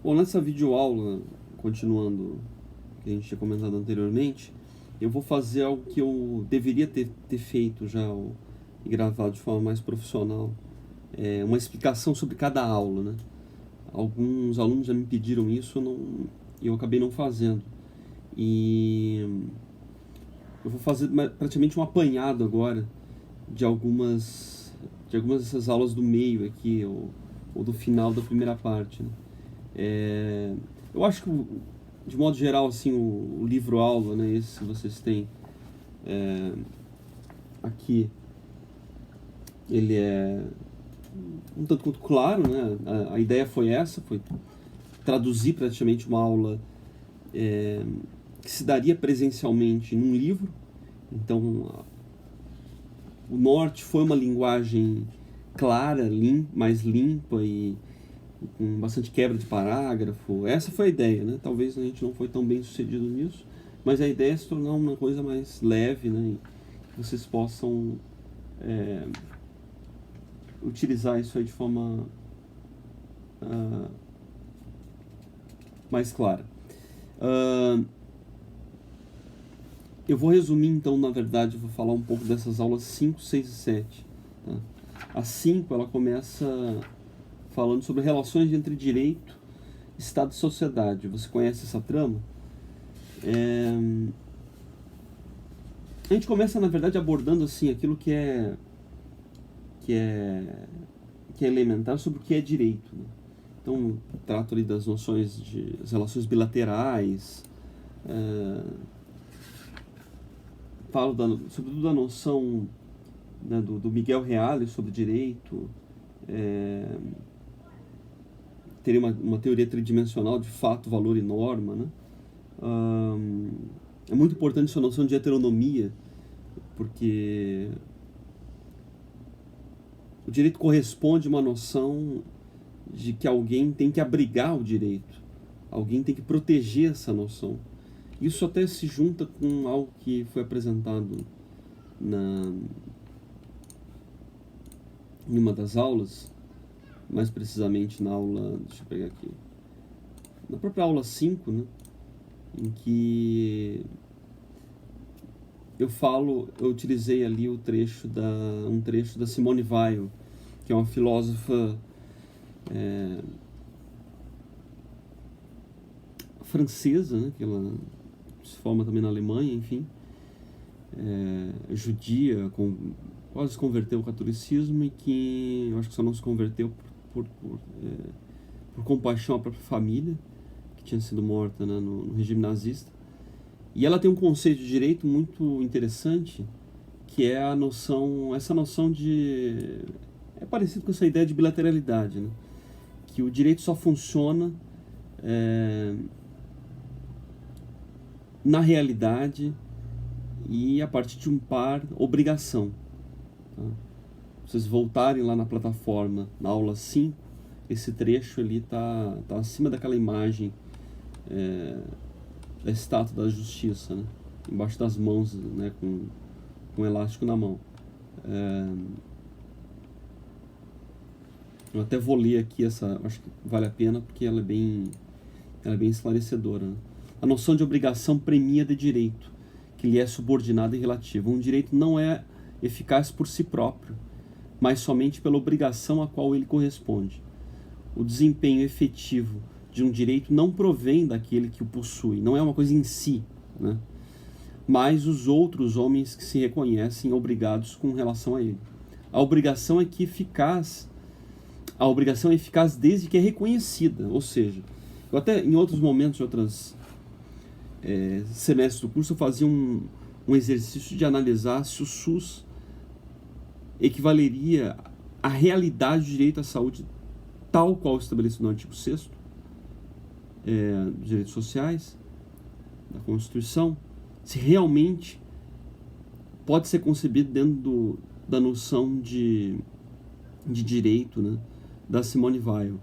Bom, nessa videoaula, continuando o que a gente tinha comentado anteriormente, eu vou fazer algo que eu deveria ter feito já e gravado de forma mais profissional. Uma explicação sobre cada aula, né? Alguns alunos já me pediram isso e eu acabei não fazendo. E eu vou fazer praticamente um apanhado agora de algumas dessas aulas do meio aqui, ou do final da primeira parte, né? Eu acho que, de modo geral, assim, o livro-aula, né, esse que vocês têm aqui, ele é um tanto quanto claro, né? A ideia foi traduzir praticamente uma aula que se daria presencialmente num livro. Então, o norte foi uma linguagem clara, mais limpa e com bastante quebra de parágrafo. Essa foi a ideia, né? Talvez a gente não foi tão bem sucedido nisso, mas a ideia é se tornar uma coisa mais leve, né? E que vocês possam utilizar isso aí de forma mais clara. Eu vou resumir então, na verdade, vou falar um pouco dessas aulas 5, 6 e 7. Tá? A 5, ela começa falando sobre relações entre direito, Estado e sociedade. Você conhece essa trama? A gente começa, na verdade, abordando assim aquilo que é elementar sobre o que é direito, né? Então, trato ali das noções das relações bilaterais, falo sobretudo da noção, né, do Miguel Reale sobre direito. Teria uma teoria tridimensional de fato, valor e norma, né? É muito importante essa noção de heteronomia, porque o direito corresponde a uma noção de que alguém tem que abrigar o direito, alguém tem que proteger essa noção. Isso até se junta com algo que foi apresentado em uma das aulas, mais precisamente na aula, deixa eu pegar aqui, na própria aula 5, né, em que eu utilizei ali um trecho da Simone Weil, que é uma filósofa francesa, né, que ela se forma também na Alemanha, enfim, judia, quase se converteu ao catolicismo, e que eu acho que só não se converteu por compaixão à própria família, que tinha sido morta, né, no regime nazista. E ela tem um conceito de direito muito interessante, que é essa noção de... é parecido com essa ideia de bilateralidade, né? Que o direito só funciona na realidade e a partir de um par obrigação. Tá? Vocês voltarem lá na plataforma, na aula 5, esse trecho ali tá acima daquela imagem da estátua da justiça, né? Embaixo das mãos, né? com um elástico na mão. Eu até vou ler aqui acho que vale a pena, porque ela é bem esclarecedora, né? A noção de obrigação premia de direito, que lhe é subordinado e relativo. Um direito não é eficaz por si próprio, mas somente pela obrigação a qual ele corresponde. O desempenho efetivo de um direito não provém daquele que o possui, não é uma coisa em si, né? Mas os outros homens que se reconhecem obrigados com relação a ele. A obrigação é eficaz desde que é reconhecida, ou seja, eu até em outros momentos, semestres do curso, eu fazia um exercício de analisar se o SUS equivaleria à realidade do direito à saúde tal qual estabelecido no artigo 6º dos direitos sociais da Constituição, se realmente pode ser concebido dentro da noção de direito, né, da Simone Weil.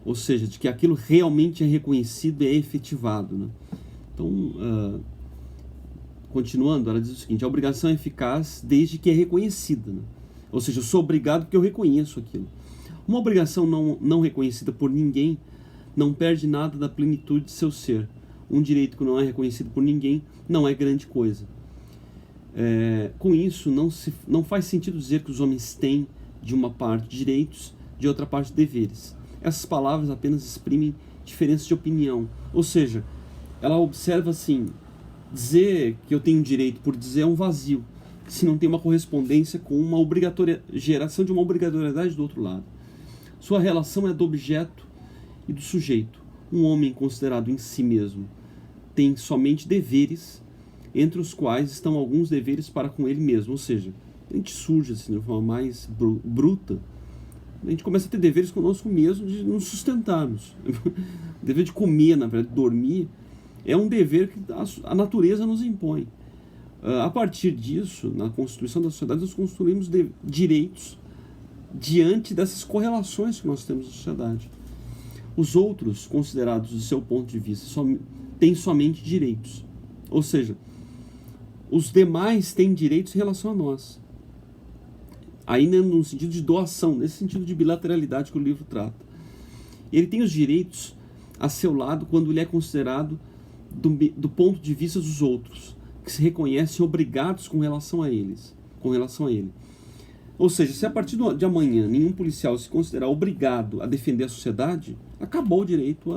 Ou seja, de que aquilo realmente é reconhecido e é efetivado, né? Então, continuando, ela diz o seguinte: a obrigação é eficaz desde que é reconhecida, né? Ou seja, eu sou obrigado porque eu reconheço aquilo. Uma obrigação não reconhecida por ninguém não perde nada da plenitude de seu ser. Um direito que não é reconhecido por ninguém não é grande coisa. Com isso, não faz sentido dizer que os homens têm, de uma parte, direitos, de outra parte, deveres. Essas palavras apenas exprimem diferenças de opinião. Ou seja, ela observa assim, dizer que eu tenho direito por dizer é um vazio, se não tem uma correspondência com uma geração de uma obrigatoriedade do outro lado. Sua relação é do objeto e do sujeito. Um homem considerado em si mesmo tem somente deveres, entre os quais estão alguns deveres para com ele mesmo. Ou seja, a gente surge assim, de uma forma mais bruta, a gente começa a ter deveres conosco mesmo de nos sustentarmos. O dever de comer, na verdade, dormir, é um dever que a natureza nos impõe. A partir disso, na constituição da sociedade, nós construímos direitos diante dessas correlações que nós temos na sociedade. Os outros, considerados do seu ponto de vista, têm somente direitos. Ou seja, os demais têm direitos em relação a nós. Ainda no sentido de doação, nesse sentido de bilateralidade que o livro trata. Ele tem os direitos a seu lado quando ele é considerado do ponto de vista dos outros, que se reconhecem obrigados com relação a ele. Ou seja, se a partir de amanhã nenhum policial se considerar obrigado a defender a sociedade, acabou o direito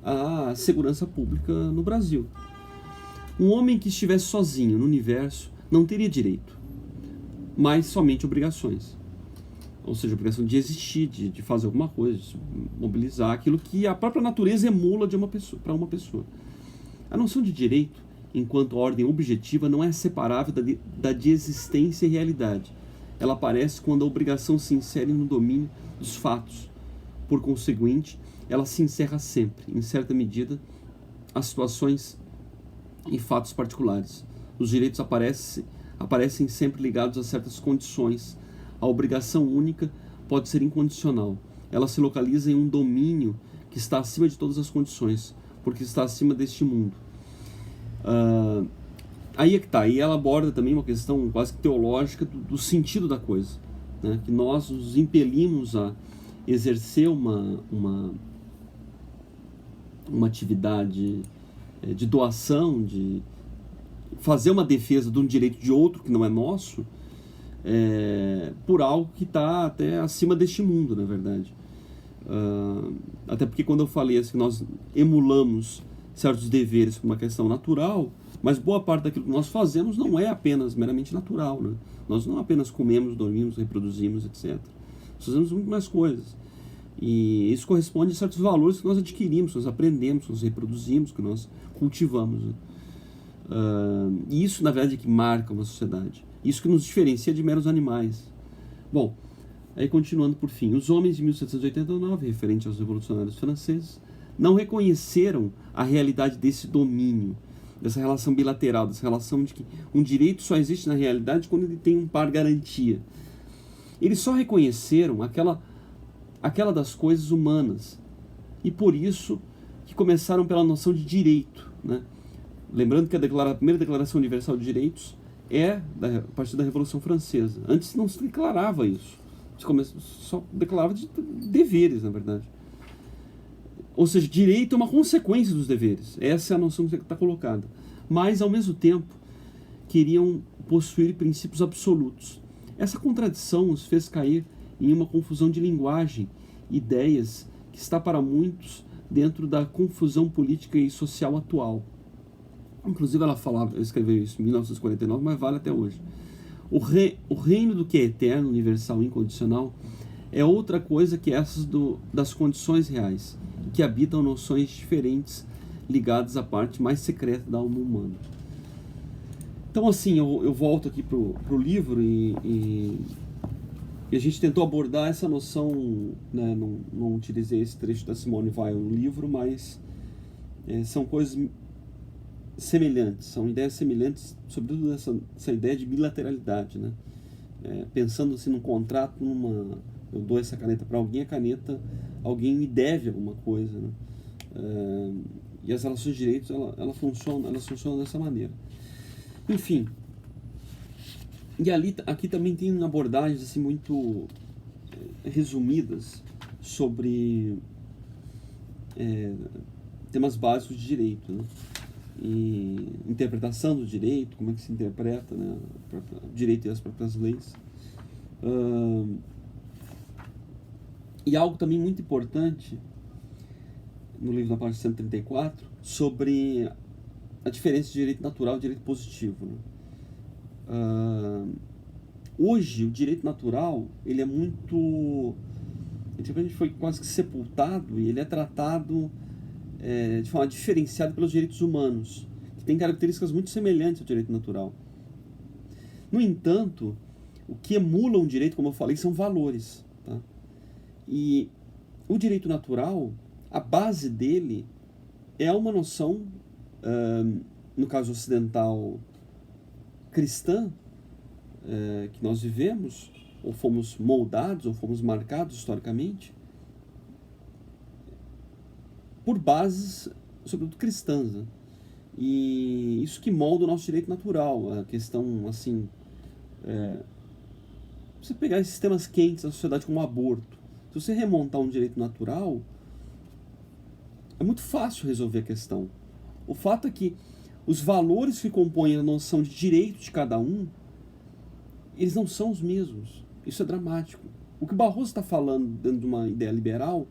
à segurança pública no Brasil. Um homem que estivesse sozinho no universo não teria direito, mas somente obrigações. Ou seja, a obrigação de existir, de fazer alguma coisa, de se mobilizar, aquilo que a própria natureza emula para uma pessoa. A noção de direito, enquanto ordem objetiva, não é separável da de existência e realidade. Ela aparece quando a obrigação se insere no domínio dos fatos. Por conseguinte, ela se encerra sempre, em certa medida, as situações e fatos particulares. Os direitos aparecem sempre ligados a certas condições. A obrigação única pode ser incondicional. Ela se localiza em um domínio que está acima de todas as condições, porque está acima deste mundo. Aí é que está. E ela aborda também uma questão quase que teológica do sentido da coisa, né? Que nós nos impelimos a exercer uma atividade de doação, de fazer uma defesa de um direito de outro que não é nosso, por algo que está até acima deste mundo, na verdade. Até porque quando eu falei assim, que nós emulamos certos deveres por uma questão natural, mas boa parte daquilo que nós fazemos não é apenas meramente natural, né? Nós não apenas comemos, dormimos, reproduzimos, etc. Nós fazemos muito mais coisas. E isso corresponde a certos valores que nós adquirimos, que nós aprendemos, que nós reproduzimos, que nós cultivamos, né? E isso, na verdade, é que marca uma sociedade. Isso que nos diferencia de meros animais. Bom, aí continuando por fim. Os homens de 1789, referente aos revolucionários franceses, não reconheceram a realidade desse domínio, dessa relação bilateral, dessa relação de que um direito só existe na realidade quando ele tem um par garantia. Eles só reconheceram aquela das coisas humanas. E por isso que começaram pela noção de direito, né? Lembrando que a primeira Declaração Universal de Direitos é a partir da Revolução Francesa. Antes não se declarava isso. Só declarava de deveres, na verdade. Ou seja, direito é uma consequência dos deveres. Essa é a noção que está colocada. Mas, ao mesmo tempo, queriam possuir princípios absolutos. Essa contradição os fez cair em uma confusão de linguagem, ideias, que está para muitos dentro da confusão política e social atual. Inclusive ela escreveu isso em 1949, mas vale até hoje. O reino do que é eterno, universal e incondicional é outra coisa que essas das condições reais, que habitam noções diferentes ligadas à parte mais secreta da alma humana. Então, assim, eu volto aqui pro livro e a gente tentou abordar essa noção, né? Não utilizei esse trecho da Simone Weil no livro, mas são coisas semelhantes, são ideias semelhantes, sobretudo essa ideia de bilateralidade, né? Pensando assim num contrato, eu dou essa caneta para alguém, a caneta, alguém me deve alguma coisa, né? E as relações de direitos, elas funcionam dessa maneira. Enfim, e aqui também tem abordagens assim muito resumidas sobre temas básicos de direito, né? E interpretação do direito, como é que se interpreta, né, o direito e as próprias leis. E algo também muito importante no livro, na página 134, sobre a diferença de direito natural e direito positivo, né? Hoje, o direito natural, ele é muito... Ele foi quase que sepultado e ele é tratado de forma diferenciada pelos direitos humanos, que tem características muito semelhantes ao direito natural. No entanto, o que emula um direito, como eu falei, são valores, tá? E o direito natural, a base dele é uma noção, no caso ocidental, cristã, que nós vivemos, ou fomos moldados, ou fomos marcados historicamente, por bases, sobretudo cristãs, né? E isso que molda o nosso direito natural, a questão, assim, você pegar esses temas quentes da sociedade como o aborto, se você remontar um direito natural, é muito fácil resolver a questão. O fato é que os valores que compõem a noção de direito de cada um, eles não são os mesmos. Isso é dramático. O que o Barroso está falando dentro de uma ideia liberal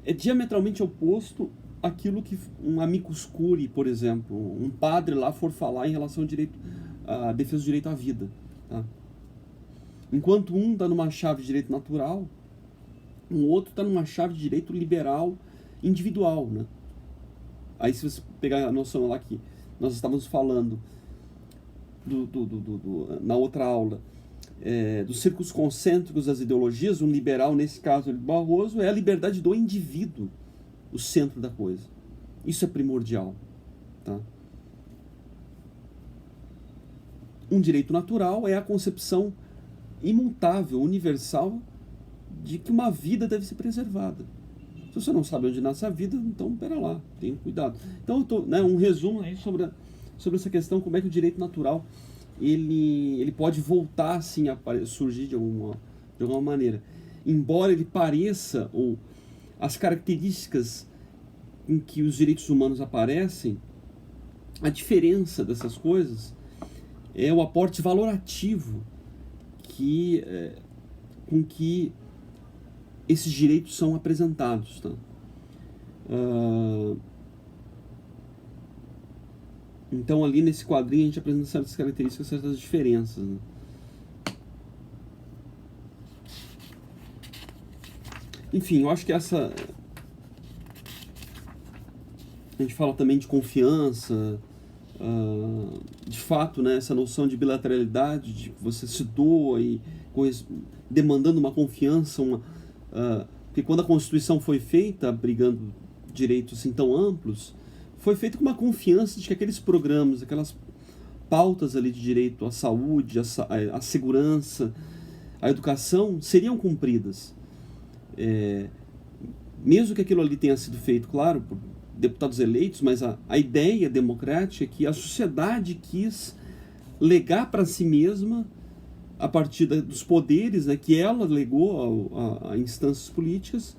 é diametralmente oposto àquilo que um amicus curiae, por exemplo, um padre lá for falar em relação ao direito, à defesa do direito à vida, tá? Enquanto um está numa chave de direito natural, um outro está numa chave de direito liberal individual, né? Aí se você pegar a noção lá que nós estávamos falando na outra aula, dos círculos concêntricos das ideologias, um liberal, nesse caso de Barroso, é a liberdade do indivíduo, o centro da coisa. Isso é primordial, tá? Um direito natural é a concepção imutável, universal, de que uma vida deve ser preservada. Se você não sabe onde nasce a vida, então, pera lá, tenha cuidado. Então, um resumo aí sobre essa questão, como é que o direito natural ele pode voltar assim, a surgir de alguma maneira. Embora ele pareça, ou as características em que os direitos humanos aparecem, a diferença dessas coisas é o aporte valorativo com que esses direitos são apresentados, tá? Então ali nesse quadrinho a gente apresenta certas características, certas diferenças, né? Enfim, eu acho que a gente fala também de confiança, de fato, né, essa noção de bilateralidade, de que você se doa e demandando uma confiança, porque quando a Constituição foi feita, abrigando direitos assim tão amplos, foi feito com uma confiança de que aqueles programas, aquelas pautas ali de direito à saúde, à segurança, à educação, seriam cumpridas. Mesmo que aquilo ali tenha sido feito, claro, por deputados eleitos, mas a ideia democrática é que a sociedade quis legar para si mesma, a partir dos poderes, né, que ela legou a instâncias políticas,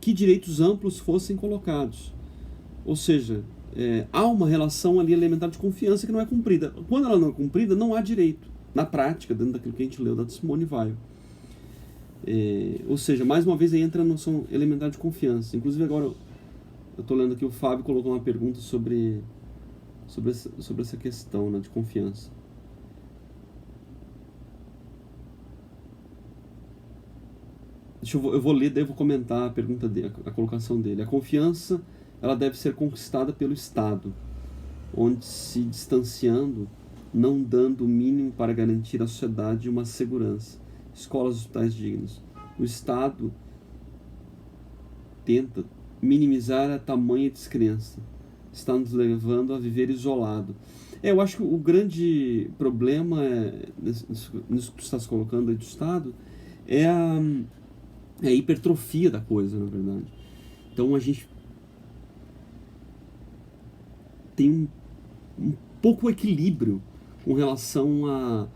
que direitos amplos fossem colocados. Ou seja, há uma relação ali elementar de confiança que não é cumprida. Quando ela não é cumprida, não há direito. Na prática, dentro daquilo que a gente leu da Simone Weil. Ou seja, mais uma vez aí entra a noção elementar de confiança. Inclusive agora eu estou lendo aqui, o Fábio colocou uma pergunta sobre essa questão, né, de confiança. Eu vou ler, daí eu vou comentar a pergunta dele, a colocação dele. A confiança, ela deve ser conquistada pelo Estado, onde se distanciando, não dando o mínimo para garantir à sociedade uma segurança. Escolas e hospitais dignos. O Estado tenta minimizar a tamanha descrença. Está nos levando a viver isolado. Eu acho que o grande problema, nisso que tu estás colocando aí do Estado, é a hipertrofia da coisa, na verdade. Então a gente tem um pouco equilíbrio com relação a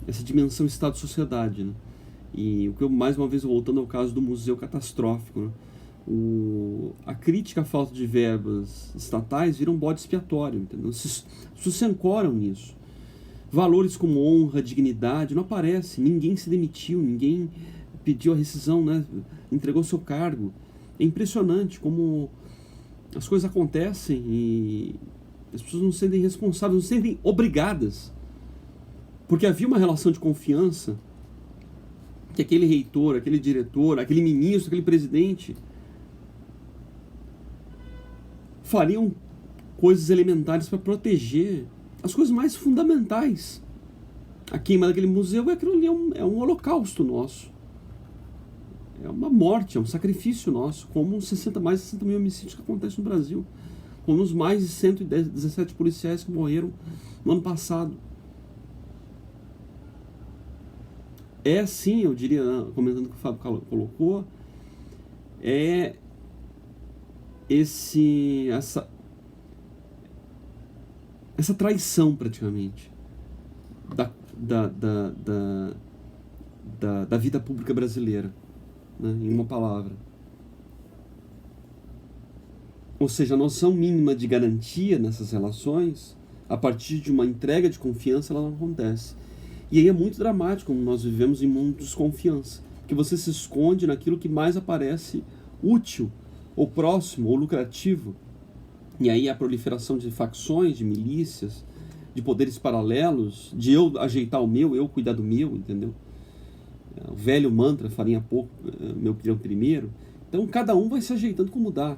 essa dimensão Estado-sociedade, né? E o que eu, mais uma vez, voltando ao caso do museu catastrófico, né? crítica à falta de verbas estatais vira um bode expiatório, entendeu? Se ancoram nisso. Valores como honra, dignidade, não aparecem. Ninguém se demitiu, ninguém pediu a rescisão, né? Entregou seu cargo. É impressionante como as coisas acontecem e as pessoas não se sentem responsáveis, não se sentem obrigadas. Porque havia uma relação de confiança que aquele reitor, aquele diretor, aquele ministro, aquele presidente fariam coisas elementares para proteger as coisas mais fundamentais. A queima daquele museu aquilo ali é um holocausto nosso. É uma morte, é um sacrifício nosso, como mais de 60 mil homicídios que acontecem no Brasil, como os mais de 117 policiais que morreram no ano passado. É sim, eu diria, comentando o que o Fábio colocou, é essa traição praticamente da vida pública brasileira, né, em uma palavra. Ou seja, a noção mínima de garantia nessas relações, a partir de uma entrega de confiança, ela não acontece. E aí é muito dramático como nós vivemos em mundo de desconfiança, que você se esconde naquilo que mais aparece útil, ou próximo, ou lucrativo. E aí a proliferação de facções, de milícias, de poderes paralelos, de eu ajeitar o meu, eu cuidar do meu, entendeu? O velho mantra, farinha pouco, meu pirão primeiro. Então cada um vai se ajeitando como dá.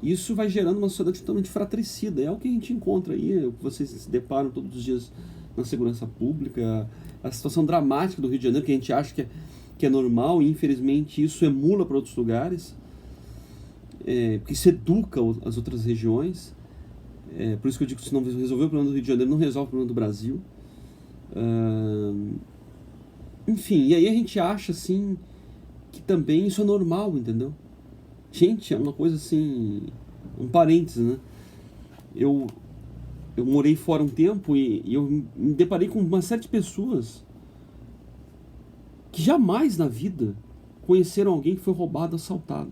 Isso vai gerando uma sociedade totalmente fratricida. É o que a gente encontra aí, é o que vocês se deparam todos os dias na segurança pública, a situação dramática do Rio de Janeiro, que a gente acha que é normal, e infelizmente isso emula para outros lugares, porque isso educa as outras regiões. Por isso que eu digo que se não resolver o problema do Rio de Janeiro, não resolve o problema do Brasil. Enfim, e aí a gente acha assim que também isso é normal, entendeu? Gente, é uma coisa assim, um parênteses, né? Eu morei fora um tempo e eu me deparei com uma série de pessoas que jamais na vida conheceram alguém que foi roubado, assaltado.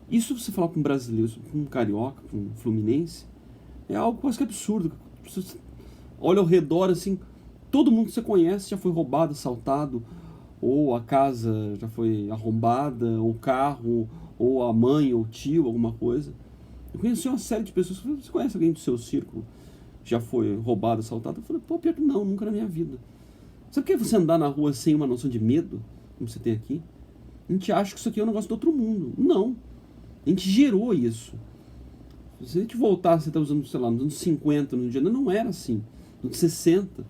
Isso você falar com um brasileiro, com um carioca, com um fluminense, é algo quase que absurdo. Você olha ao redor assim, todo mundo que você conhece já foi roubado, assaltado, ou a casa já foi arrombada, ou o carro, ou a mãe, ou o tio, alguma coisa. Eu conheci uma série de pessoas. Você conhece alguém do seu círculo que já foi roubado, assaltado? Eu falei, pô, pior que não, nunca na minha vida. Sabe o que é você andar na rua sem uma noção de medo, como você tem aqui? A gente acha que isso aqui é um negócio do outro mundo. Não. A gente gerou isso. Se a gente voltasse, você está usando, sei lá, nos anos 50, no Rio de Janeiro, não era assim. Nos anos 60,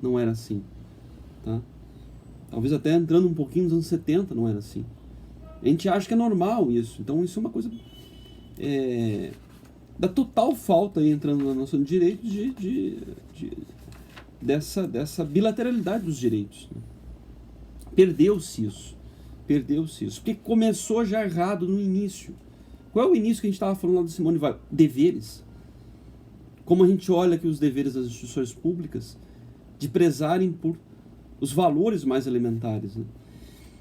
não era assim. Tá? Talvez até entrando um pouquinho nos anos 70, não era assim. A gente acha que é normal isso. Então isso é uma coisa da total falta, aí, entrando na noção de direito, dessa bilateralidade dos direitos. Né? Perdeu-se isso. Porque começou já errado no início. Qual é o início que a gente estava falando lá do Simone Weil? Deveres. Como a gente olha aqui os deveres das instituições públicas de prezarem por os valores mais elementares. Né?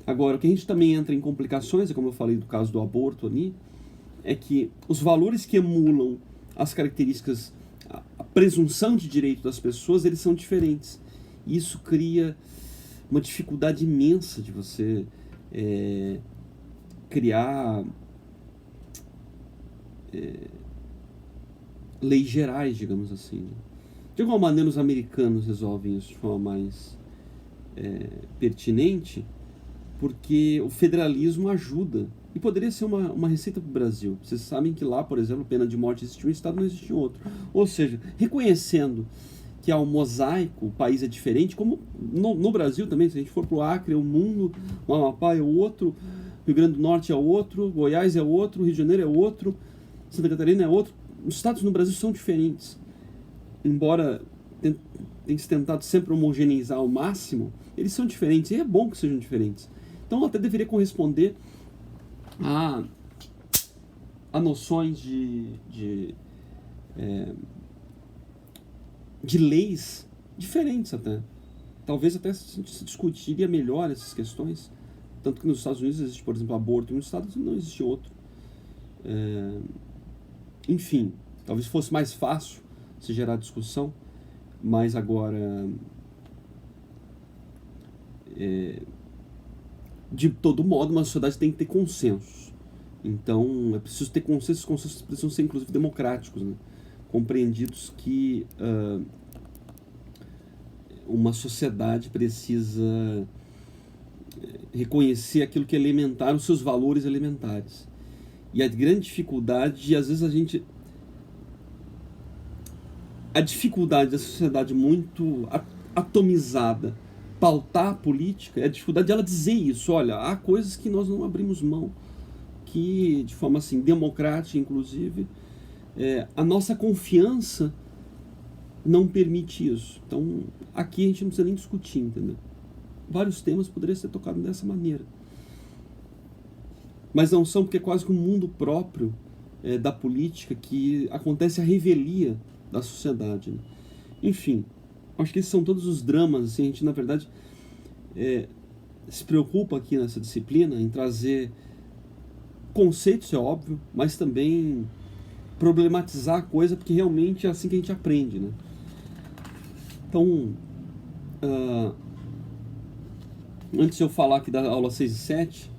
Agora, o que a gente também entra em complicações, é como eu falei do caso do aborto ali, é que os valores que emulam as características, a presunção de direito das pessoas, eles são diferentes. E isso cria uma dificuldade imensa de você criar leis gerais, digamos assim. Né? De alguma maneira os americanos resolvem isso de forma mais pertinente, porque o federalismo ajuda. E poderia ser uma receita para o Brasil. Vocês sabem que lá, por exemplo, pena de morte existe um estado, não existe outro. Ou seja, reconhecendo que há um mosaico, o país é diferente, como no Brasil também, se a gente for para o Acre é um mundo, o Amapá é outro, Rio Grande do Norte é outro, Goiás é outro, Rio de Janeiro é outro, Santa Catarina é outro. Os estados no Brasil são diferentes. Embora tenha se tentado sempre homogeneizar ao máximo, eles são diferentes, e é bom que sejam diferentes. Então até deveria corresponder a noções de leis diferentes até. Talvez até se discutiria melhor essas questões. Tanto que nos Estados Unidos existe, por exemplo, aborto em um estado e não existe outro. Enfim, talvez fosse mais fácil se gerar discussão, mas agora, de todo modo, uma sociedade tem que ter consensos. Então, é preciso ter consensos, os consensos precisam ser, inclusive, democráticos, né? Compreendidos que uma sociedade precisa reconhecer aquilo que é elementar, os seus valores elementares. E a grande dificuldade, às vezes a dificuldade da sociedade muito atomizada pautar a política, é a dificuldade dela dizer isso. Olha, há coisas que nós não abrimos mão, que de forma assim, democrática inclusive, a nossa confiança não permite isso. Então, aqui a gente não precisa nem discutir, entendeu? Vários temas poderiam ser tocados dessa maneira. Mas não são, porque é quase que um mundo próprio da política que acontece a revelia da sociedade, né? Enfim, acho que esses são todos os dramas. Assim, a gente, na verdade, se preocupa aqui nessa disciplina em trazer conceitos, é óbvio, mas também problematizar a coisa, porque realmente é assim que a gente aprende, né? Então, antes de eu falar aqui da aula 6 e 7,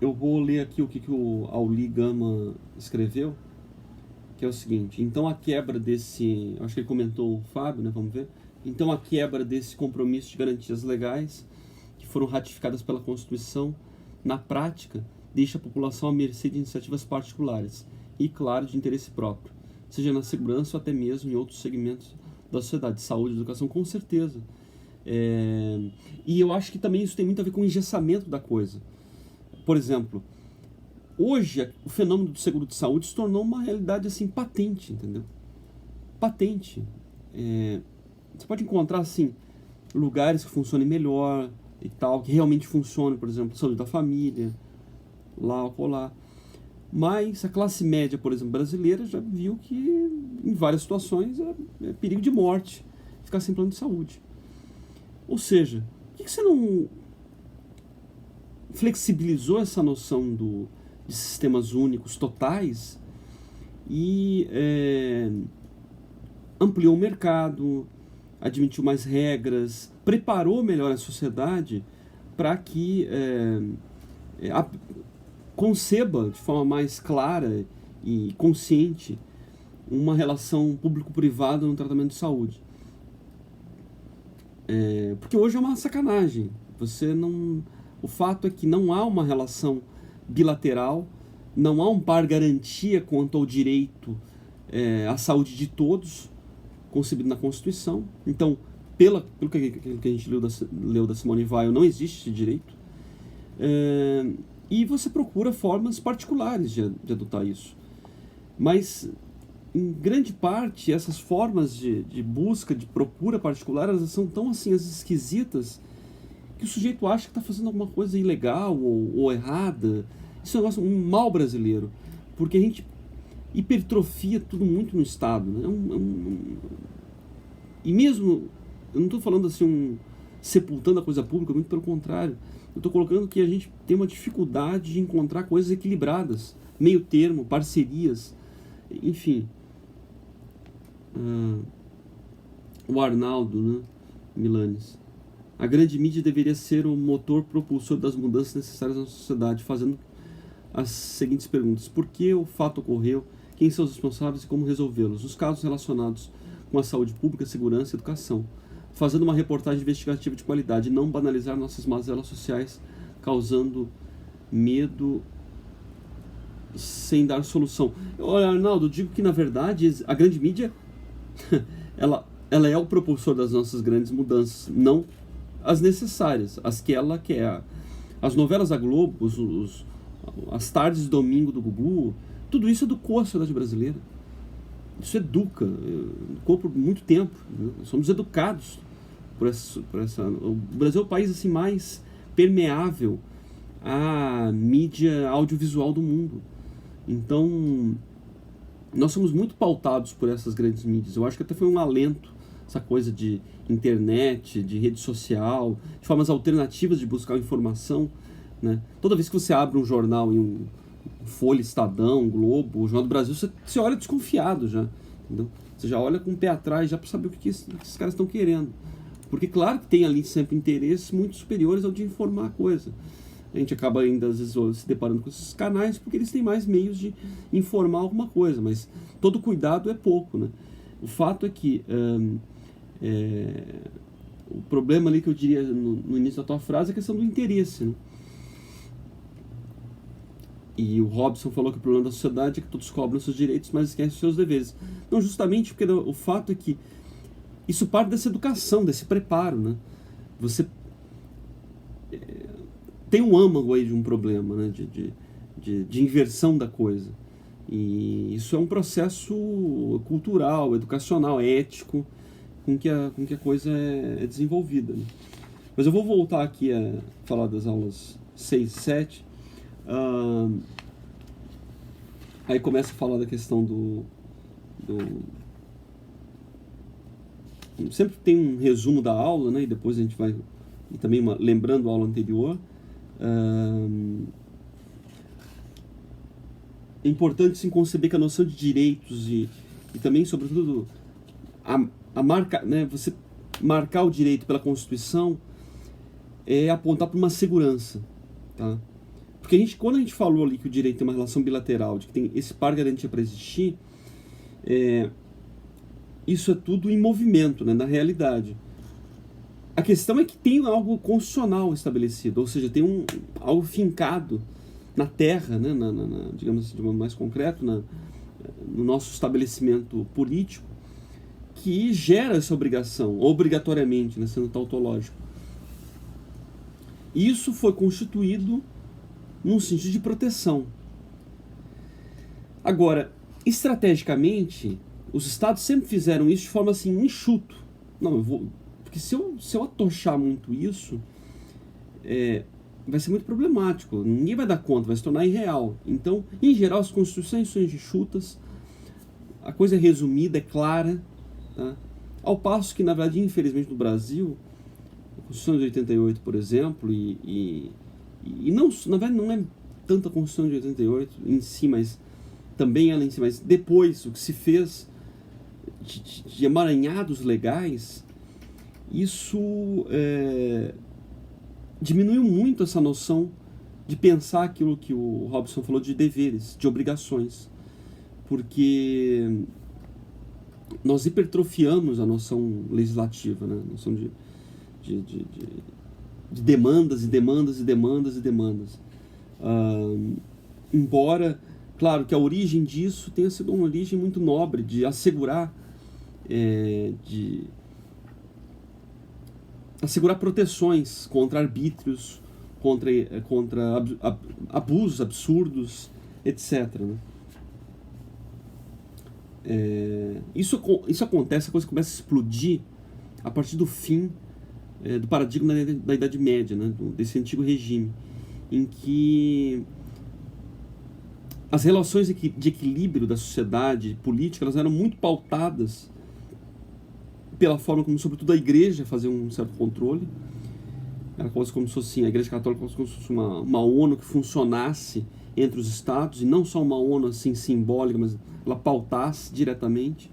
eu vou ler aqui o que o Auli Gama escreveu, que é o seguinte: então a quebra desse, acho que ele comentou o Fábio, né, vamos ver. Então a quebra desse compromisso de garantias legais, que foram ratificadas pela Constituição, na prática, deixa a população à mercê de iniciativas particulares e, claro, de interesse próprio, seja na segurança ou até mesmo em outros segmentos da sociedade, saúde, educação, com certeza. E eu acho que também isso tem muito a ver com o engessamento da coisa. Por exemplo, hoje o fenômeno do seguro de saúde se tornou uma realidade assim patente, entendeu? Patente. Você pode encontrar assim lugares que funcionem melhor e tal, que realmente funcionem, por exemplo, saúde da família, lá ou colar. Mas a classe média, por exemplo, brasileira, já viu que em várias situações é perigo de morte ficar sem plano de saúde. Ou seja, por que você não flexibilizou essa noção de sistemas únicos totais e ampliou o mercado, admitiu mais regras, preparou melhor a sociedade para que conceba de forma mais clara e consciente uma relação público-privada no tratamento de saúde. Porque hoje é uma sacanagem. O fato é que não há uma relação bilateral, não há um par garantia quanto ao direito à saúde de todos, concebido na Constituição. Então, pelo que a gente leu da Simone Weil, não existe esse direito. E você procura formas particulares de adotar isso. Mas, em grande parte, essas formas de busca, de procura particular, elas são tão assim, as esquisitas, que o sujeito acha que está fazendo alguma coisa ilegal ou errada. Isso é um mal brasileiro, porque a gente hipertrofia tudo muito no Estado, né? E mesmo, eu não estou falando assim, sepultando a coisa pública, muito pelo contrário. Eu estou colocando que a gente tem uma dificuldade de encontrar coisas equilibradas, meio termo, parcerias, enfim. O Arnaldo, né, Milanes. A grande mídia deveria ser o motor propulsor das mudanças necessárias na sociedade, fazendo as seguintes perguntas: por que o fato ocorreu, quem são os responsáveis e como resolvê-los, os casos relacionados com a saúde pública, segurança e educação, fazendo uma reportagem investigativa de qualidade, não banalizar nossas mazelas sociais, causando medo sem dar solução. Olha, Arnaldo, eu digo que na verdade a grande mídia ela é o propulsor das nossas grandes mudanças, não as necessárias, as que ela quer. As novelas da Globo, as tardes de domingo do Gugu, tudo isso educou a sociedade brasileira. Isso educou por muito tempo, né? Somos educados por essa. O Brasil é o país assim mais permeável à mídia audiovisual do mundo. Então, nós somos muito pautados por essas grandes mídias. Eu acho que até foi um alento essa coisa de internet, de rede social, de formas alternativas de buscar informação, né? Toda vez que você abre um jornal em Folha, Estadão, Globo, o Jornal do Brasil, você olha desconfiado já, entendeu? Você já olha com o pé atrás já para saber o que esses caras estão querendo. Porque claro que tem ali sempre interesses muito superiores ao de informar a coisa. A gente acaba ainda às vezes se deparando com esses canais porque eles têm mais meios de informar alguma coisa, mas todo cuidado é pouco, né? O fato é que o problema ali que eu diria no início da tua frase é a questão do interesse, né? E o Robson falou que o problema da sociedade é que todos cobram seus direitos, mas esquecem os seus deveres. Não, justamente porque o fato é que isso parte dessa educação, desse preparo, né? Você tem um âmago aí de um problema, né? De inversão da coisa. E isso é um processo cultural, educacional, ético, com que a coisa é desenvolvida, né? Mas eu vou voltar aqui a falar das aulas 6 e 7. Aí começa a falar da questão sempre tem um resumo da aula, né? E depois a gente vai e também lembrando a aula anterior. É importante sim conceber que a noção de direitos e também, sobretudo, a marca, né? Você marcar o direito pela Constituição é apontar para uma segurança, tá? Porque quando a gente falou ali que o direito tem uma relação bilateral, de que tem esse par garantia para existir, isso é tudo em movimento, né, na realidade. A questão é que tem algo constitucional estabelecido, ou seja, tem algo fincado na terra, né, digamos assim, de modo mais concreto, no nosso estabelecimento político, que gera essa obrigação, obrigatoriamente, né, sendo tautológico. Isso foi constituído num sentido de proteção. Agora, estrategicamente, os estados sempre fizeram isso de forma assim, enxuto. Não, porque se eu atochar muito isso, vai ser muito problemático. Ninguém vai dar conta, vai se tornar irreal. Então, em geral, as constituições são enxutas, a coisa é resumida, é clara, tá? Ao passo que, na verdade, infelizmente, no Brasil, a Constituição de 88, por exemplo, e não, na verdade, não é tanto a Constituição de 88 em si, mas também ela em si, mas depois o que se fez de emaranhados legais, isso diminuiu muito essa noção de pensar aquilo que o Robson falou de deveres, de obrigações, porque nós hipertrofiamos a noção legislativa, né? A noção de demandas e demandas e demandas e demandas. Embora, claro, que a origem disso tenha sido uma origem muito nobre, de assegurar assegurar proteções contra arbítrios, contra abusos absurdos, etc. Né? Isso acontece, a coisa começa a explodir a partir do fim do paradigma da Idade Média, né? Desse antigo regime, em que as relações de equilíbrio da sociedade política elas eram muito pautadas pela forma como, sobretudo, a igreja fazia um certo controle. Era quase como se fosse assim, a igreja católica quase como se fosse uma ONU que funcionasse entre os estados, e não só uma ONU assim simbólica, mas ela pautasse diretamente.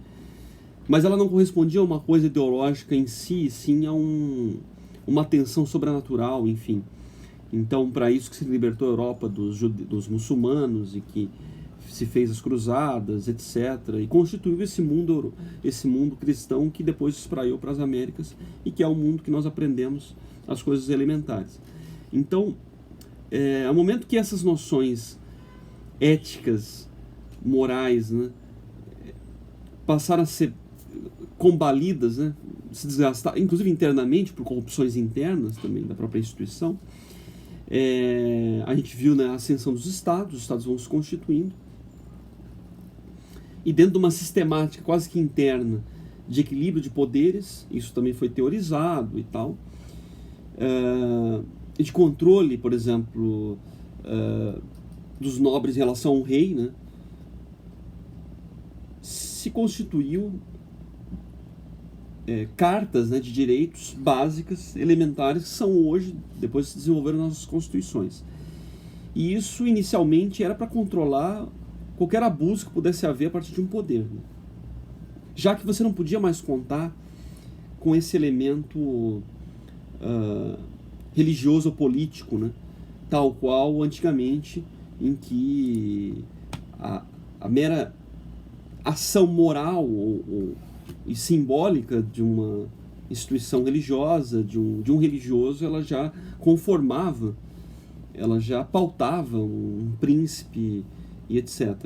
Mas ela não correspondia a uma coisa ideológica em si, sim a uma tensão sobrenatural, enfim. Então, para isso que se libertou a Europa dos muçulmanos e que se fez as cruzadas, etc. E constituiu esse mundo cristão que depois se espraiou para as Américas e que é o mundo que nós aprendemos as coisas elementares. Então, ao momento que essas noções éticas, morais, né, passaram a ser combalidas, né, se desgastar, inclusive internamente, por corrupções internas também da própria instituição, a gente viu, né, a ascensão dos estados, os estados vão se constituindo, e dentro de uma sistemática quase que interna de equilíbrio de poderes, isso também foi teorizado e tal, de controle, por exemplo, dos nobres em relação ao rei, né, se constituiu cartas, né, de direitos básicas, elementares, que são hoje, depois se desenvolveram nas nossas constituições. E isso inicialmente era para controlar qualquer abuso que pudesse haver a partir de um poder, né? Já que você não podia mais contar com esse elemento religioso ou político, né? Tal qual antigamente, em que a mera ação moral e simbólica de uma instituição religiosa, de um religioso, ela já conformava, ela já pautava um príncipe e etc.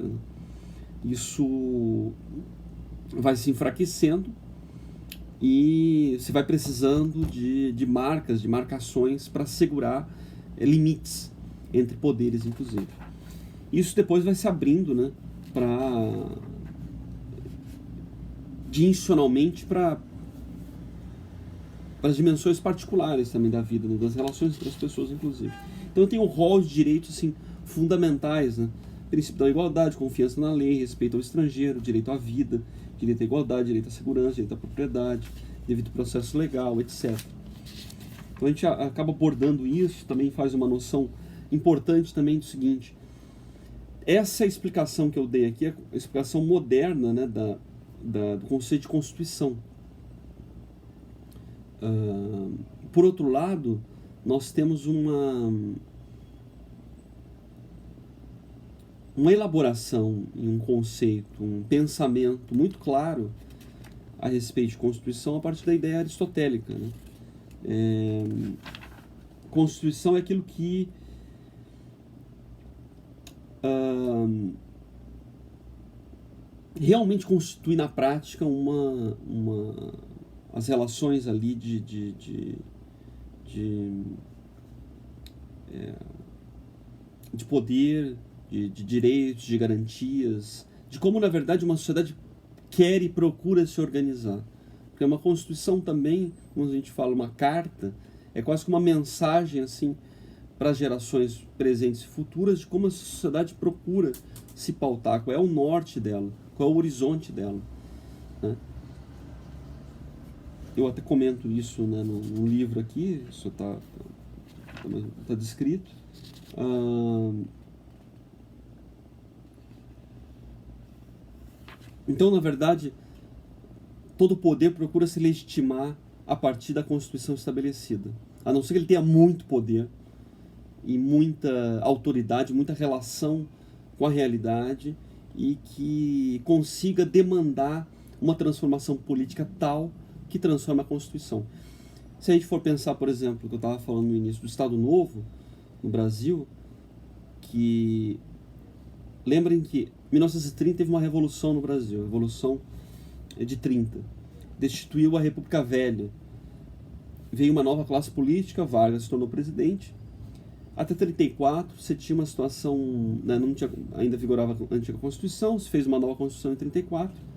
Isso vai se enfraquecendo e você vai precisando de marcas, de marcações para segurar limites entre poderes, inclusive. Isso depois vai se abrindo, né, dimensionalmente para as dimensões particulares também da vida, né, das relações entre as pessoas, inclusive. Então tem um rol de direitos assim, fundamentais, né? Princípio da igualdade, confiança na lei, respeito ao estrangeiro, direito à vida, direito à igualdade, direito à segurança, direito à propriedade, devido processo legal, etc. Então a gente acaba abordando isso, também faz uma noção importante também do seguinte: essa explicação que eu dei aqui é a explicação moderna, né, do conceito de Constituição. Por outro lado, nós temos uma elaboração em um conceito, um pensamento muito claro a respeito de Constituição a partir da ideia aristotélica, né? Constituição é aquilo que realmente constitui na prática as relações ali de poder, de direitos, de garantias, de como na verdade uma sociedade quer e procura se organizar. Porque uma Constituição também, quando a gente fala uma carta, é quase que uma mensagem assim para as gerações presentes e futuras de como a sociedade procura se pautar, qual é o norte dela, qual é o horizonte dela, né? Eu até comento isso, né, no livro aqui, isso está descrito. Então, na verdade, todo poder procura se legitimar a partir da Constituição estabelecida. A não ser que ele tenha muito poder e muita autoridade, muita relação com a realidade e que consiga demandar uma transformação política tal que transforma a Constituição. Se a gente for pensar, por exemplo, o que eu estava falando no início do Estado Novo, no Brasil, que lembrem que em 1930 teve uma revolução no Brasil, a Revolução de 30. Destituiu a República Velha. Veio uma nova classe política, Vargas se tornou presidente. Até 34 você tinha uma situação, né, não tinha, ainda vigorava a antiga Constituição, se fez uma nova Constituição em 34.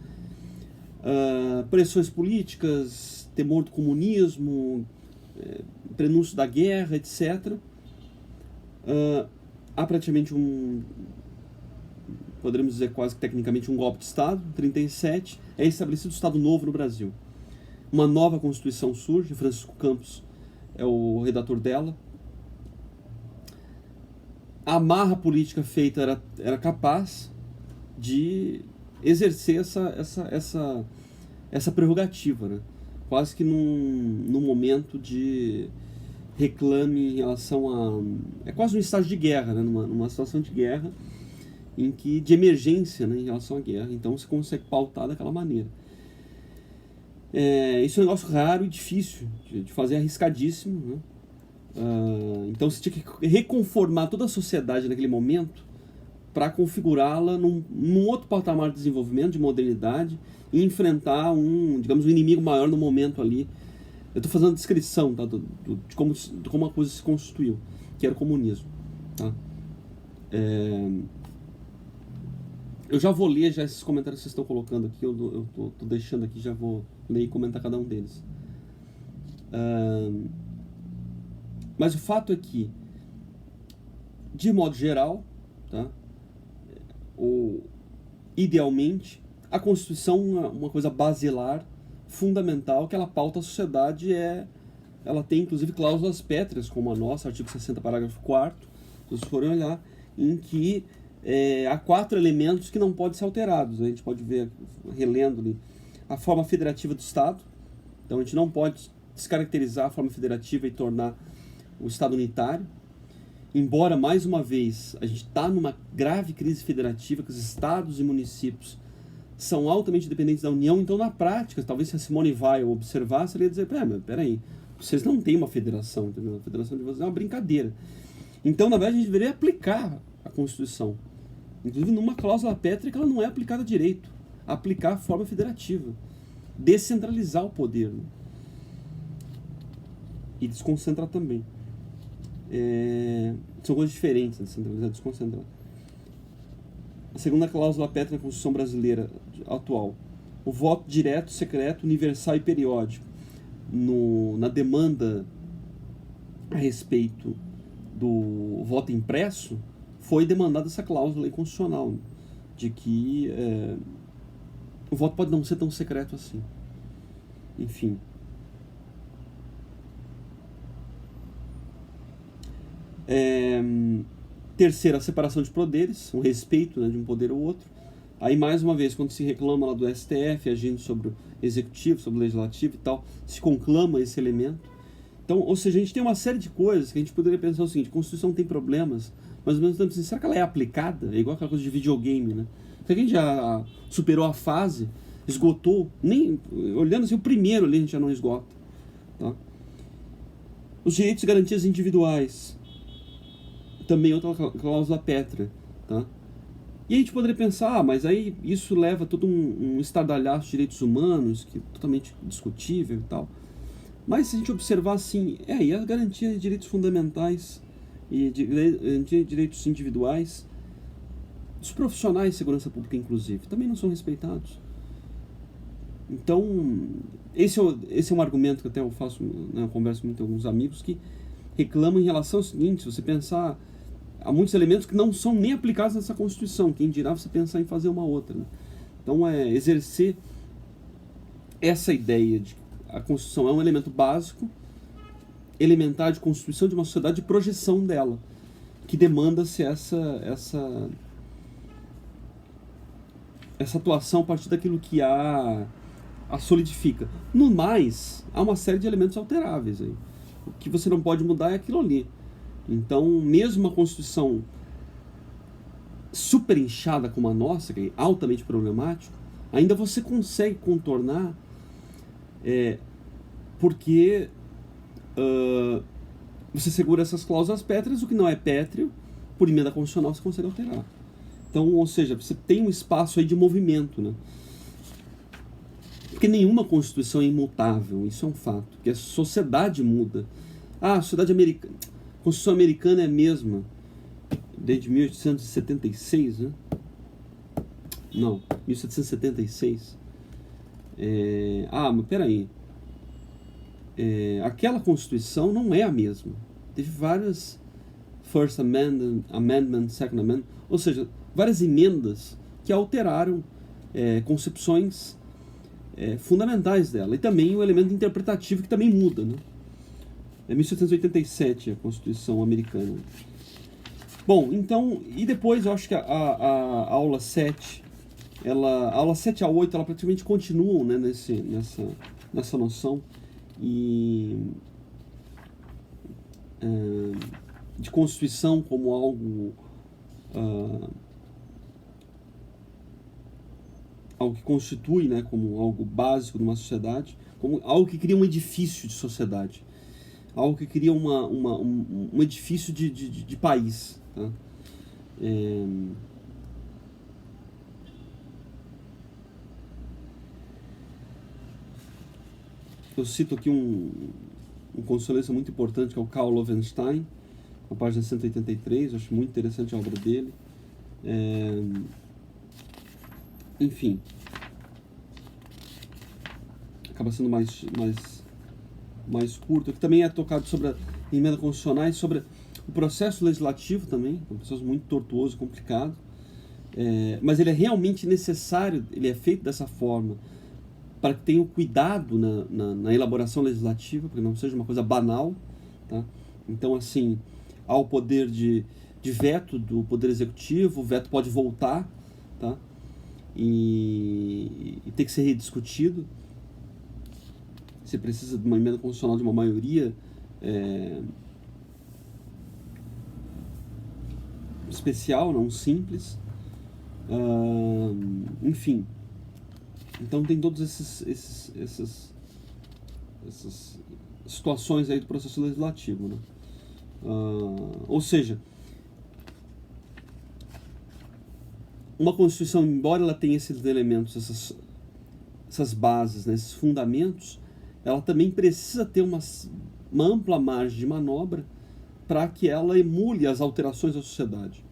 Pressões políticas, temor do comunismo, prenúncio da guerra, etc. Há praticamente poderíamos dizer quase que tecnicamente um golpe de Estado. Em 37 é estabelecido o Estado Novo no Brasil. Uma nova Constituição surge, Francisco Campos é o redator dela. A amarra política feita era capaz de exercer essa prerrogativa, né? Quase que num momento de reclame em relação a... É quase um estágio de guerra, né? Numa situação de guerra, de emergência, né, em relação à guerra. Então você consegue pautar daquela maneira. Isso é um negócio raro e difícil de fazer, arriscadíssimo, né? Então você tinha que reconformar toda a sociedade naquele momento para configurá-la num outro patamar de desenvolvimento, de modernidade, e enfrentar digamos, um inimigo maior no momento ali. Eu estou fazendo a descrição, tá, de como a coisa se constituiu, que era o comunismo. Tá? Eu já vou ler já esses comentários que vocês estão colocando aqui, eu tô deixando aqui, já vou ler e comentar cada um deles. Mas o fato é que, de modo geral, tá, idealmente, a Constituição é uma coisa basilar, fundamental, que ela pauta a sociedade, ela tem inclusive cláusulas pétreas, como a nossa, artigo 60, parágrafo 4º, se vocês forem olhar, em que há 4 elementos que não podem ser alterados. A gente pode ver, relendo ali, a forma federativa do Estado. Então a gente não pode descaracterizar a forma federativa e tornar o Estado unitário. Embora, mais uma vez, a gente está numa grave crise federativa, que os estados e municípios são altamente dependentes da União, então na prática, talvez se a Simone Weil observasse, ela ia dizer, peraí, vocês não têm uma federação, entendeu? A federação de vocês é uma brincadeira. Então, na verdade, a gente deveria aplicar a Constituição. Inclusive, numa cláusula pétrea que ela não é aplicada direito. Aplicar a forma federativa. Descentralizar o poder. Né? E desconcentrar também. São coisas diferentes, descentralizar e desconcentrar. A segunda cláusula pétrea na Constituição brasileira atual. O voto direto, secreto, universal e periódico. Na demanda a respeito do voto impresso, foi demandada essa cláusula inconstitucional, de que o voto pode não ser tão secreto assim. Enfim. Terceira, a separação de poderes, o respeito, né, de um poder ao outro. Aí, mais uma vez, quando se reclama lá do STF, agindo sobre o executivo, sobre o legislativo e tal, se conclama esse elemento. Então, ou seja, a gente tem uma série de coisas que a gente poderia pensar o seguinte: a Constituição tem problemas, mas ao mesmo tempo, assim, será que ela é aplicada? É igual aquela coisa de videogame, né? Será que a gente já superou a fase, esgotou? Nem, olhando assim, o primeiro ali a gente já não esgota. Tá? Os direitos e garantias individuais. Também outra cláusula pétrea. Tá? E a gente poderia pensar, mas aí isso leva todo um estardalhaço de direitos humanos, que é totalmente discutível e tal. Mas se a gente observar assim, e as garantias de direitos fundamentais e de direitos individuais, os profissionais de segurança pública, inclusive, também não são respeitados. Então, esse é um argumento que até eu faço, né, eu converso muito com alguns amigos que reclamam em relação ao seguinte: se você pensar, há muitos elementos que não são nem aplicados nessa Constituição, quem dirá você pensar em fazer uma outra. Né? Então, exercer essa ideia de que a Constituição é um elemento básico, elementar de constituição de uma sociedade, de projeção dela, que demanda-se essa atuação a partir daquilo que a solidifica. No mais, há uma série de elementos alteráveis aí. O que você não pode mudar é aquilo ali. Então, mesmo uma Constituição super inchada como a nossa, que é altamente problemático, ainda você consegue contornar, porque você segura essas cláusulas pétreas. O que não é pétreo, por emenda constitucional, você consegue alterar. Então, ou seja, você tem um espaço aí de movimento, né? Porque nenhuma Constituição é imutável, isso é um fato, porque a sociedade muda. A sociedade americana, a Constituição americana é a mesma desde 1876, né? Não, 1776. Mas peraí. Aquela Constituição não é a mesma. Teve várias First Amendment, Second Amendment, ou seja, várias emendas que alteraram concepções fundamentais dela. E também o elemento interpretativo, que também muda. Né? É 1787 a Constituição americana. Bom, então, e depois eu acho que a aula 7, a aula 7 a 8, ela praticamente continuam, né, nessa noção de Constituição como algo que constitui, né, como algo básico de uma sociedade, como algo que cria um edifício de sociedade, algo que cria um edifício de país. Tá? Eu cito aqui um constitucionalista muito importante, que é o Karl Loewenstein, na página 183, eu acho muito interessante a obra dele. Enfim, acaba sendo mais curto, que também é tocado sobre a emenda constitucional, sobre o processo legislativo também, é um processo muito tortuoso, complicado, mas ele é realmente necessário, ele é feito dessa forma, para que tenha cuidado na elaboração legislativa, para que não seja uma coisa banal. Tá? Então, assim, há o poder de de veto do Poder Executivo, o veto pode voltar, tá? E ter que ser rediscutido. Você precisa de uma emenda constitucional de uma maioria especial, não simples. Enfim. Então tem todas essas situações aí do processo legislativo, né? Ou seja, uma Constituição, embora ela tenha esses elementos, essas bases, né, esses fundamentos, ela também precisa ter uma ampla margem de manobra para que ela emule as alterações da sociedade.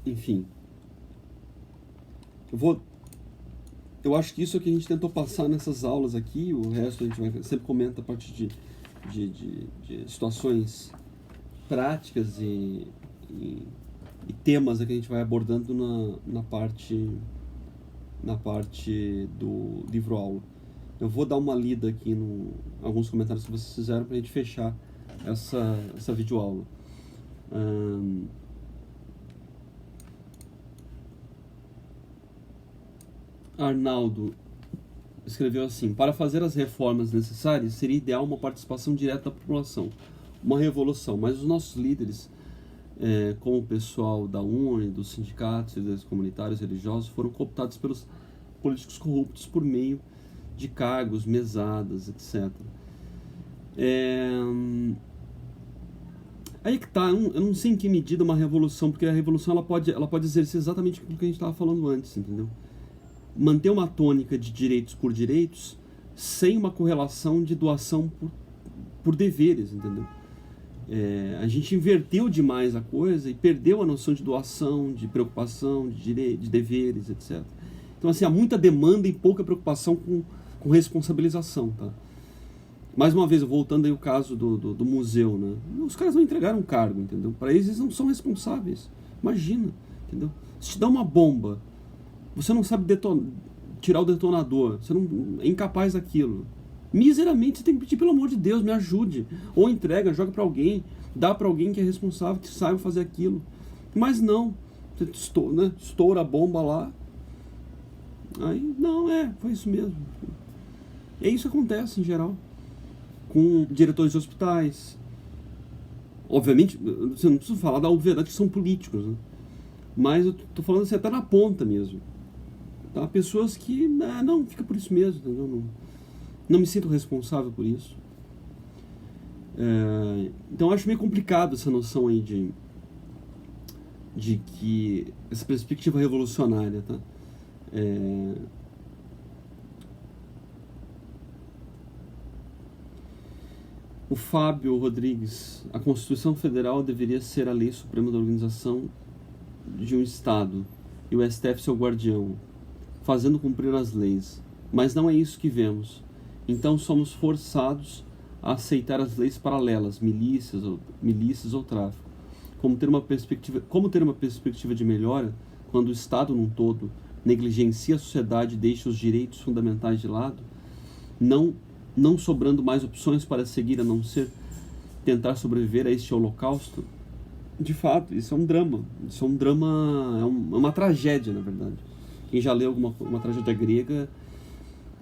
Enfim. Eu acho que isso é o que a gente tentou passar nessas aulas aqui. O resto a gente sempre comenta a partir de situações práticas e temas que a gente vai abordando na parte do livro-aula. Eu vou dar uma lida aqui em alguns comentários que vocês fizeram para a gente fechar essa videoaula. Arnaldo escreveu assim: para fazer as reformas necessárias seria ideal uma participação direta da população, uma revolução, mas os nossos líderes, como o pessoal da UNE, dos sindicatos, líderes comunitários, religiosos, foram cooptados pelos políticos corruptos por meio de cargos, mesadas, etc. Aí que tá, eu não sei em que medida uma revolução, porque a revolução ela pode exercer exatamente aquilo que a gente estava falando antes, entendeu? Manter uma tônica de direitos por direitos sem uma correlação de doação por deveres, entendeu? A gente inverteu demais a coisa e perdeu a noção de doação, de preocupação, de deveres, etc. Então, assim, há muita demanda e pouca preocupação com responsabilização, tá? Mais uma vez, voltando aí o caso do museu, né? Os caras não entregaram um cargo, entendeu? Para eles não são responsáveis. Imagina, entendeu? Se te dá uma bomba, você não sabe tirar o detonador, você não é incapaz daquilo. Miseravelmente você tem que pedir, pelo amor de Deus, me ajude. Ou entrega, joga para alguém, dá para alguém que é responsável, que saiba fazer aquilo. Mas não, você estoura a bomba lá. Aí, não, foi isso mesmo. É isso que acontece em geral. Com diretores de hospitais. Obviamente, você não precisa falar da obviedade que são políticos, né? Mas eu tô falando assim, até na ponta mesmo. Tá? Pessoas que, não, fica por isso mesmo, entendeu? Não me sinto responsável por isso. Então eu acho meio complicado essa noção aí de que essa perspectiva revolucionária, tá? O Fábio Rodrigues: a Constituição Federal deveria ser a lei suprema da organização de um Estado e o STF seu guardião, fazendo cumprir as leis. Mas não é isso que vemos. Então somos forçados a aceitar as leis paralelas, milícias ou tráfico. Como ter uma perspectiva de melhora quando o Estado num todo negligencia a sociedade e deixa os direitos fundamentais de lado, não sobrando mais opções para seguir a não ser tentar sobreviver a este holocausto? De fato, isso é um drama. Isso é um drama, é uma tragédia, na verdade. Quem já leu uma tragédia grega,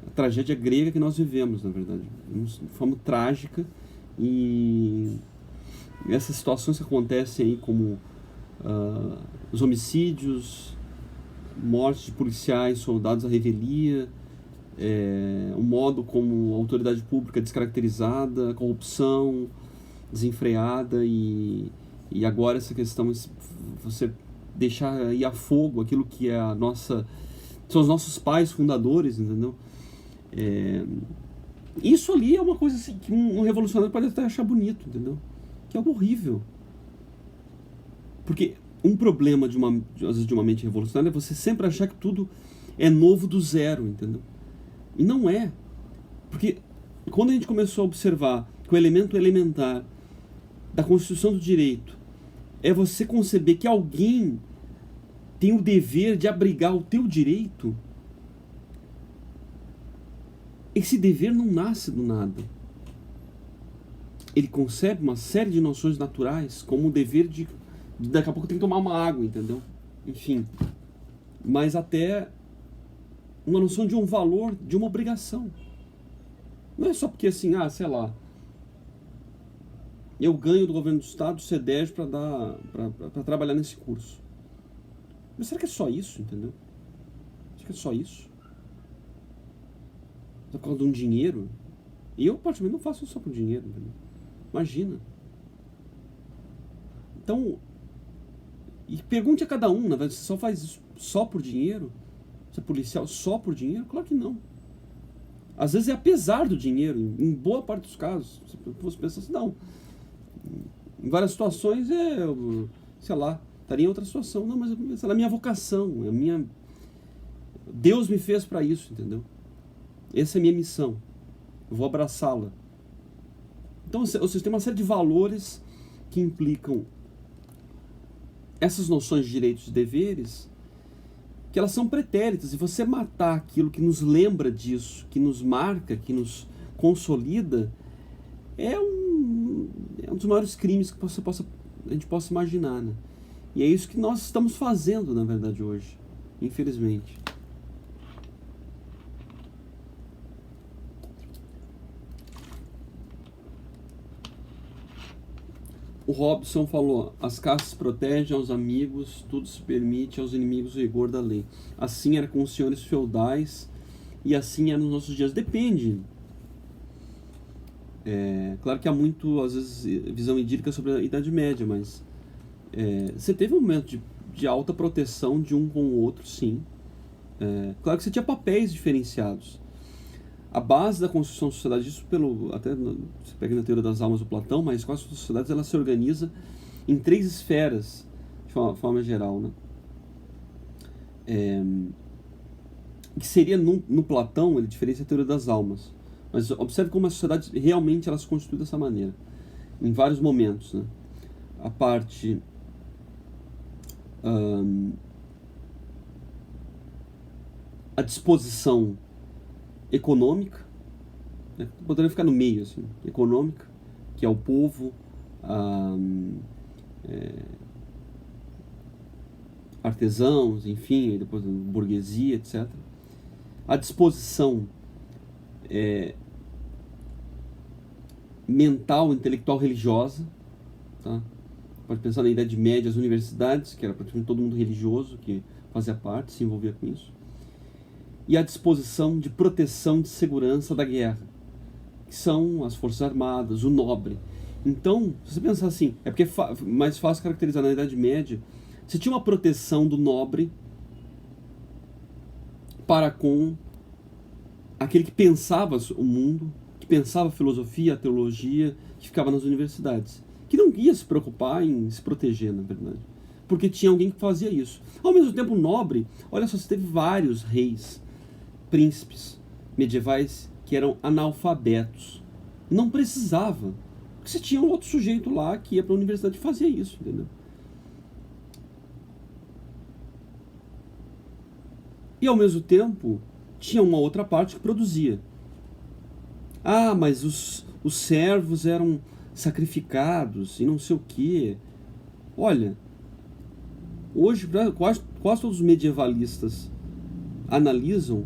a tragédia grega que nós vivemos, na verdade, de forma trágica. E essas situações que acontecem aí, como os homicídios, mortes de policiais, soldados à revelia, o modo como a autoridade pública é descaracterizada, a corrupção desenfreada e agora essa questão de você deixar ir a fogo aquilo que é são os nossos pais fundadores, entendeu? Isso ali é uma coisa assim, que um revolucionário pode até achar bonito, entendeu? Que é horrível. Porque um problema às vezes de uma mente revolucionária é você sempre achar que tudo é novo do zero, entendeu? E não é. Porque quando a gente começou a observar que o elemento elementar da Constituição do Direito é você conceber que alguém tem o dever de abrigar o teu direito, esse dever não nasce do nada. ele concebe uma série de noções naturais como o dever de daqui a pouco tem que tomar uma água, entendeu? Enfim, mas até uma noção de um valor, de uma obrigação. Não é só porque assim, sei lá, eu ganho do governo do estado CEDERJ para trabalhar nesse curso. Mas será que é só isso, entendeu? Será que é só isso? Por causa de um dinheiro? E eu, particularmente, não faço isso só por dinheiro, entendeu? Imagina. Então, e pergunte a cada um, na verdade, você só faz isso só por dinheiro? Você é policial só por dinheiro? Claro que não. Às vezes é apesar do dinheiro, em boa parte dos casos. Você pensa assim, não. Em várias situações, sei lá, estaria em outra situação. Não, mas é a minha vocação, Deus me fez para isso, entendeu? Essa é a minha missão. Eu vou abraçá-la. Então, ou seja, tem uma série de valores que implicam essas noções de direitos e deveres, que elas são pretéritas. E você matar aquilo que nos lembra disso, que nos marca, que nos consolida, é um dos maiores crimes que a gente possa imaginar, né? E é isso que nós estamos fazendo, na verdade, hoje, infelizmente. O Robson falou, as castas protegem aos amigos, tudo se permite, aos inimigos o rigor da lei. Assim era com os senhores feudais e assim é nos nossos dias. Depende. Claro que há muito, às vezes, visão idílica sobre a Idade Média, mas você teve um momento de alta proteção de um com o outro, sim. Claro que você tinha papéis diferenciados. A base da construção da sociedade, isso até você pega na teoria das almas do Platão, mas quase todas as sociedades ela se organiza em 3 esferas, de forma geral, né? Que seria no Platão, ele diferencia a teoria das almas. Mas observe como a sociedade realmente ela se constitui dessa maneira, em vários momentos, né? A parte a disposição econômica, né? Poderia ficar no meio, assim, econômica, que é o povo, artesãos, enfim, depois burguesia, etc. A disposição mental, intelectual, religiosa, tá? Pode pensar na Idade Média, as universidades, que era praticamente todo mundo religioso que fazia parte, se envolvia com isso. E a disposição de proteção, de segurança da guerra, que são as forças armadas, o nobre. Então, se você pensar assim, é porque é mais fácil caracterizar na Idade Média, você tinha uma proteção do nobre para com aquele que pensava o mundo, que pensava a filosofia, a teologia, que ficava nas universidades, que não ia se preocupar em se proteger, na verdade, porque tinha alguém que fazia isso. Ao mesmo tempo, o nobre, olha só, você teve vários reis, príncipes medievais que eram analfabetos. Não precisava, porque você tinha um outro sujeito lá que ia para a universidade e fazia isso, entendeu? E ao mesmo tempo, tinha uma outra parte que produzia. Mas os servos eram sacrificados e não sei o quê. Olha, hoje quase todos os medievalistas analisam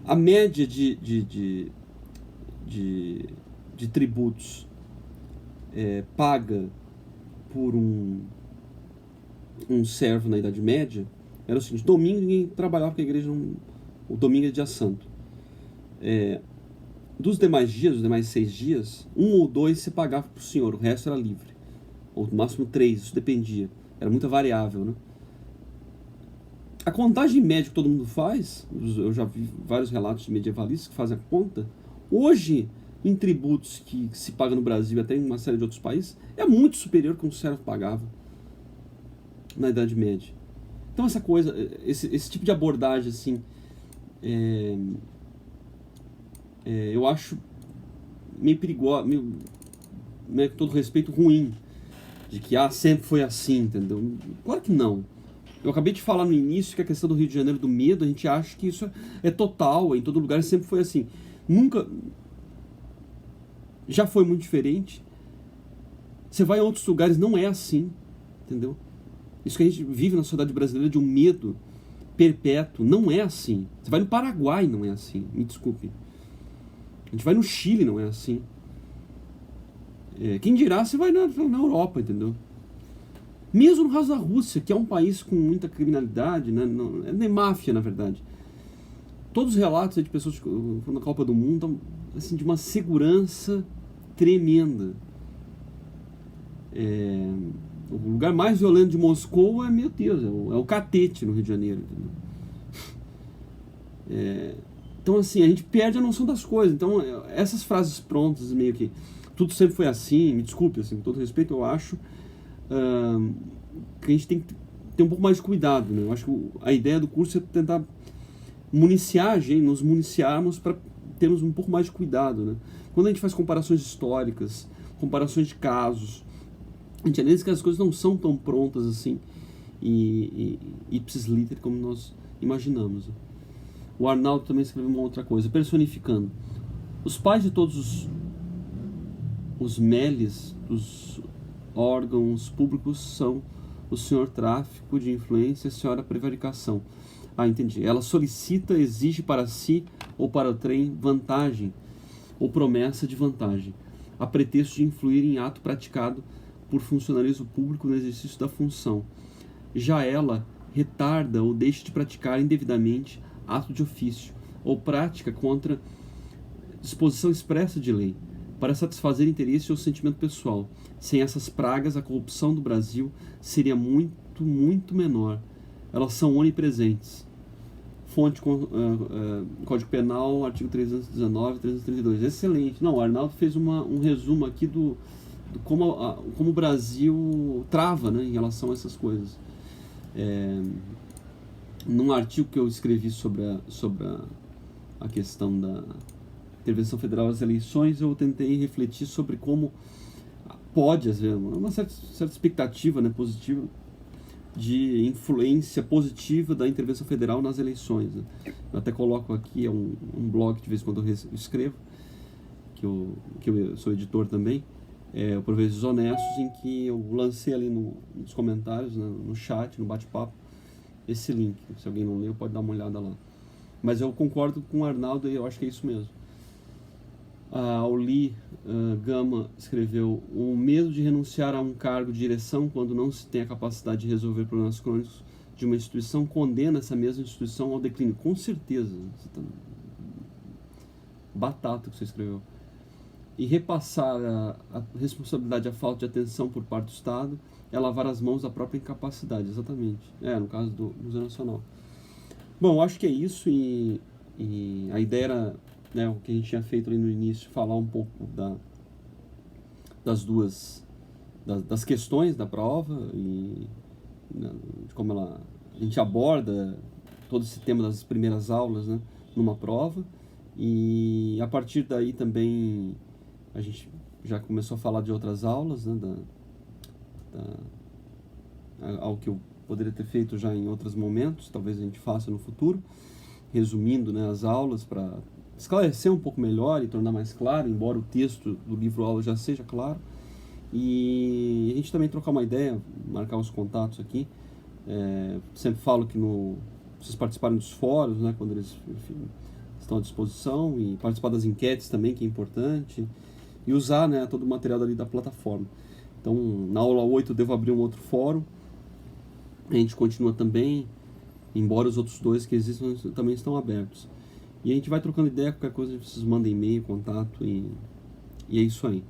a média de tributos paga por um servo na Idade Média era o seguinte: domingo ninguém trabalhava porque a igreja não... O domingo é dia santo. Dos demais dias, os demais 6 dias, 1 ou 2 se pagava para o senhor, o resto era livre. Ou no máximo 3, isso dependia. Era muito variável, né? A contagem média que todo mundo faz, eu já vi vários relatos de medievalistas que fazem a conta, hoje, em tributos que se paga no Brasil e até em uma série de outros países, é muito superior ao que um servo pagava na Idade Média. Então essa coisa, esse tipo de abordagem, assim, eu acho meio perigoso, meio com todo respeito, ruim, de que sempre foi assim, entendeu? Claro que não. Eu acabei de falar no início que a questão do Rio de Janeiro, do medo, a gente acha que isso é total, em todo lugar sempre foi assim. Nunca... já foi muito diferente. Você vai a outros lugares, não é assim, entendeu? Isso que a gente vive na sociedade brasileira de um medo perpétuo, não é assim. Você vai no Paraguai, não é assim, me desculpe. A gente vai no Chile, não é assim. Quem dirá, você vai na Europa, entendeu? Mesmo no caso da Rússia, que é um país com muita criminalidade, né? Não, é máfia, na verdade. Todos os relatos de pessoas na Copa do Mundo estão assim, de uma segurança tremenda. O lugar mais violento de Moscou meu Deus, é o Catete, no Rio de Janeiro. Então, assim, a gente perde a noção das coisas. Então, essas frases prontas, meio que tudo sempre foi assim, me desculpe, assim, com todo respeito, eu acho que a gente tem que ter um pouco mais de cuidado, né? Eu acho que a ideia do curso é tentar municiar a gente, nos municiarmos para termos um pouco mais de cuidado, né? Quando a gente faz comparações históricas, comparações de casos, a gente analisa que as coisas não são tão prontas assim e ipsis liter como nós imaginamos. O Arnaldo também escreveu uma outra coisa, personificando. Os pais de todos os meles dos órgãos públicos são o senhor tráfico de influência e a senhora prevaricação. Entendi. Ela solicita, exige para si ou para o trem vantagem ou promessa de vantagem, a pretexto de influir em ato praticado por funcionalismo público no exercício da função. Já ela retarda ou deixa de praticar indevidamente ato de ofício ou prática contra disposição expressa de lei, para satisfazer interesse ou sentimento pessoal. Sem essas pragas, a corrupção do Brasil seria muito, muito menor. Elas são onipresentes. Fonte, Código Penal, artigo 319 e 332. Excelente. Não, o Arnaldo fez um resumo aqui do como o Brasil trava, né, em relação a essas coisas. Num artigo que eu escrevi sobre a questão da intervenção federal às eleições, eu tentei refletir sobre como pode haver uma certa expectativa, né, positiva, de influência positiva da intervenção federal nas eleições, né? Eu até coloco aqui um blog que de vez em quando eu escrevo, que eu sou editor também, Por Vezes Honestos, em que eu lancei ali nos comentários, né, no chat, no bate-papo, esse link. Se alguém não leu, pode dar uma olhada lá. Mas eu concordo com o Arnaldo e eu acho que é isso mesmo. A Auli Gama escreveu: o medo de renunciar a um cargo de direção quando não se tem a capacidade de resolver problemas crônicos de uma instituição condena essa mesma instituição ao declínio. Com certeza. Batata que você escreveu. E repassar a responsabilidade à falta de atenção por parte do Estado é lavar as mãos da própria incapacidade. Exatamente. No caso do Museu Nacional. Bom, eu acho que é isso e a ideia era, né, o que a gente tinha feito ali no início, falar um pouco das questões da prova e de como a gente aborda todo esse tema das primeiras aulas, né, numa prova, e a partir daí também a gente já começou a falar de outras aulas, né, algo que eu poderia ter feito já em outros momentos, talvez a gente faça no futuro, resumindo, né, as aulas para esclarecer um pouco melhor e tornar mais claro, embora o texto do livro-aula já seja claro. E a gente também trocar uma ideia, marcar os contatos aqui. Sempre falo que vocês participarem dos fóruns, né, quando eles, enfim, estão à disposição, e participar das enquetes também, que é importante, e usar, né, todo o material ali da plataforma. Então, na aula 8 eu devo abrir um outro fórum, a gente continua também, embora os outros dois que existem também estão abertos. E a gente vai trocando ideia, qualquer coisa vocês mandem e-mail, contato, e é isso aí.